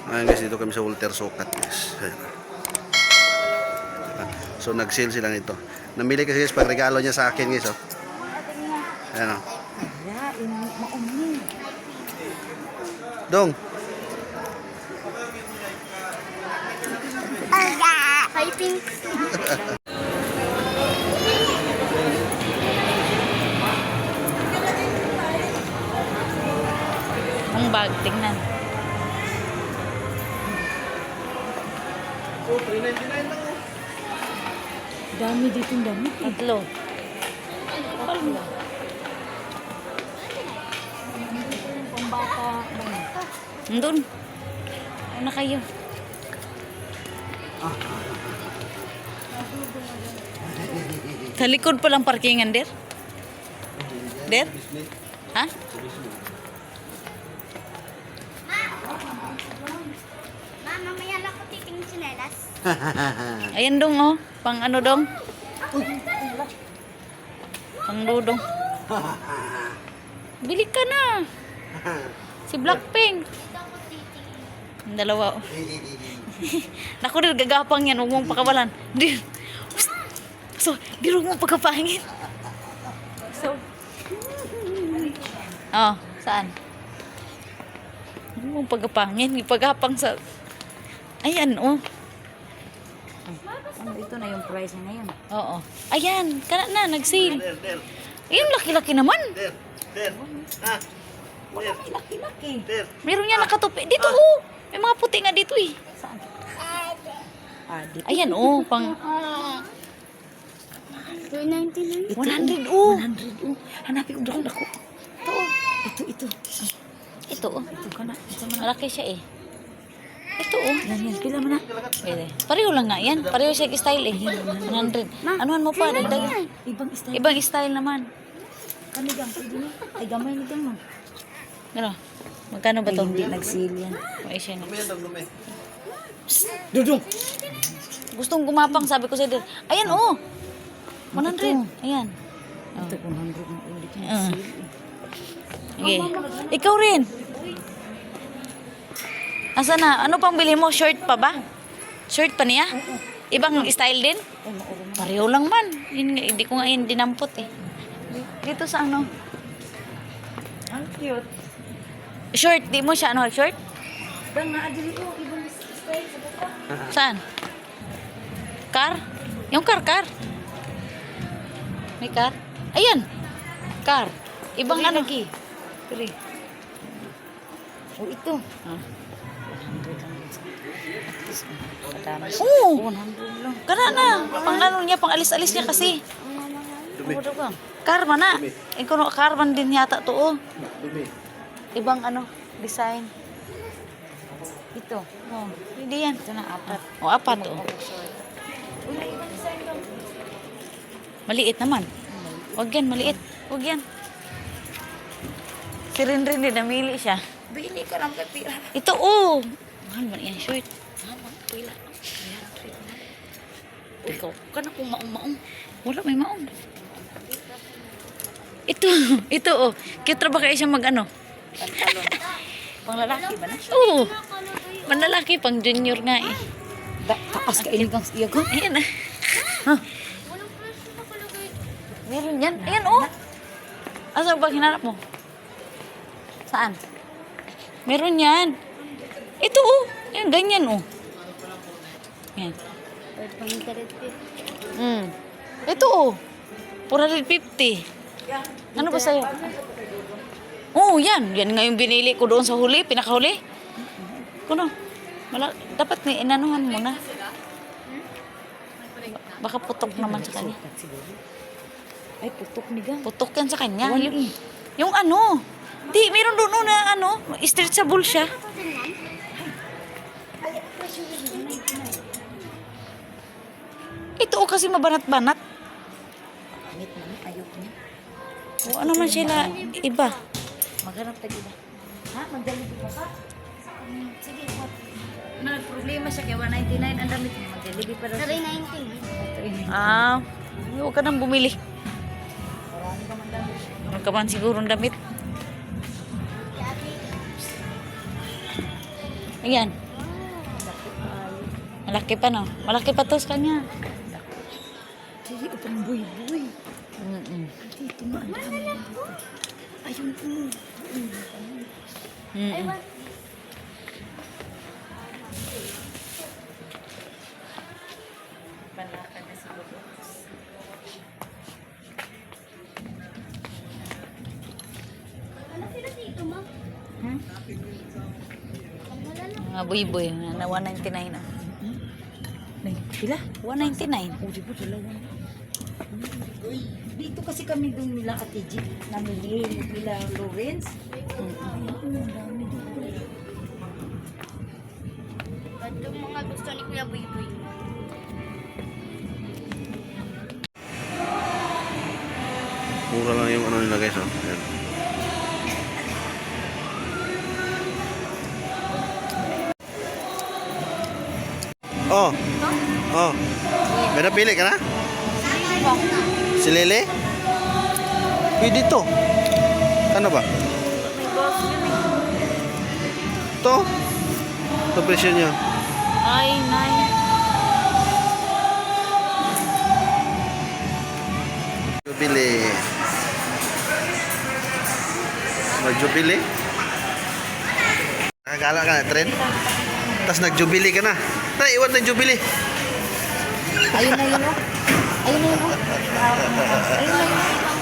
Ayan guys, dito kami sa Walter Sukat guys. Ayan. So nag-sale sila nito. Namili kasi guys pag regalo niya sa akin guys. Oh. Ayan o. Dong. Hi, Pink. Ang bag, tingnan. Oh, 399 lang oh. Dami dito yung damit. Tatlo. Kapal mo. Pambata. Nandun. Ano kayo? Sa likod palang parkingan, Der? Der? Ha? Mamaya lang ko titing sinelas. Ayan dong, oh. Pang ano dong? Pang dudong. Bili ka na. Si Blackpink. Ang dalawa, oh. Naku, dir, gagapang yan. Huwag mong pakawalan. Dir. So, dir, huwag mong pagkapangin. So. Oh, saan? Huwag mong pagkapangin. Ipagapang sa... Ayan, oh. Ito na yung price na ngayon. Oo. Ayan, kana na, nag-sale. Der. Ayun, laki-laki naman. Der. Ah. Wala may laki-laki. Der. Meron yan nakatupi. Dito, oh. May mga puti nga dito, eh. Saan? Di. Ayan, oh. Pang 299. 100, oh. 100. Oh. Hanapin ko doon ako. Ito, oh. Ito. Ito, oh. Ito ka na. Ito mo na. Malaki siya, eh. Ito, oh. Yan. Pila mo na. Pwede. Pareho lang nga yan. Pareho siya style, eh. 100. Anuhan mo pa, dagdag. Ibang style. Ibang style naman. Kani gang. Pwede na. Ay, gamay ni gang. Ano? Magkano ba Ay, to? hindi nag-sale yan. Ay, siya na. Dudong. Gustong gumapang, sabi ko sa dir. Ayan, oh. 100. Ayan. Ito 100 na ulit yung Ah. sale. Okay. Ikaw rin. Asa na? Ano pang bili mo? Shirt pa ba? Shirt pa niya? Ibang style din? Ay, mauro na. Pareho lang man. Yun, hindi ko nga yun dinampot eh. Dito sa ano? Ang cute. Short. Di mo siya ano? Short? Bang na adili ko. Ibang style sa buka. Saan? Car? Yung car. May car? Ayan. Car. Ibang ano? lagi. Three. Oh, ito. Ah. 100 lang. Katamas. Oo. 100 lang. Kana na. Pang ano niya, pang alis-alis niya kasi. Ano ba? Karma na. Ikaw karman din yata to oh. Dumi. Ibang ano, design. Ito. Oh, hindi yan. Ito na, 4. O, apat oh. Maliit naman. Huwag yan, maliit. Huwag yan. Si Rinrin din, namili siya. Bili ka lang kay pira. Ito oh. Mahal man yan, short. Pila. Ikaw, kana kung maong-maong. Wala, may maong. Ito, ito oh. Cute ra ba kaya siya mag ano? Pang lalaki ba na? Oo. Manlalaki, pang junior nga eh. Takas ka iligang iya ko. Ayan ah. Walang presyo nakalagay. Meron yan. Ayan oh. Asa ba hinanap mo? Saan? Meron yan. Ito oh. Ayan, ganyan oh. Ayan. Pwede pang internet fee. Ito oh. 450. Ano ba sa'yo? Oh, yan. Yan nga yung binili ko doon sa huli. Pinakahuli. Kuno. Dapat ni inanuhan mo na. Baka putok naman sa kanya. Ay, putok ni gang. Putok yan sa kanya. Wala Yung ano. Di, meron doon na ano. Stretchable siya. Ito oh, kasi mabanat-banat. Pangit man, ayok niya. O ano man sila. Iba. Maghanap tayo ba? Ha? Magdalito ka pa? Sige, what? Nag-problema siya kaya 199 ang damit niya. Magdalito pa daw. 319. Ah, huwag ka nang bumili. Marami ka man damit. Meron ka man sigurong damit. Ayan. Malaki pa no? Malaki pa to sa kanya. Dili, upang buy-buy. Mm-mm. Dito na, ang dami. Ayun po. Mm-mm. Palakad na si Bobo. Ano sila dito, ma? Hmm? Wala na. Mga buy-buy na 199 na. May, pila? 199. O, di ba, dalawa. Dito kasi kami doon nila Ate G. Namili nila Lawrence. Ang dami dito. Ito mga gusto ni Kuya Buy Buy. Mura lang yung ano nila guys, oh. Ayan. Oh. Oh. May napili ka na? Si Lele? Pwede to. Ano ba? To? Ito presyo niya. Ay, nay. Jubilee. Mag-jubilee? Nakagala ka na, trend? Tapos nag-jubilee ka na. Tara, iwan ng jubilee. Ayun na yun, oh. Ayun na yun, oh. Ayun na yun.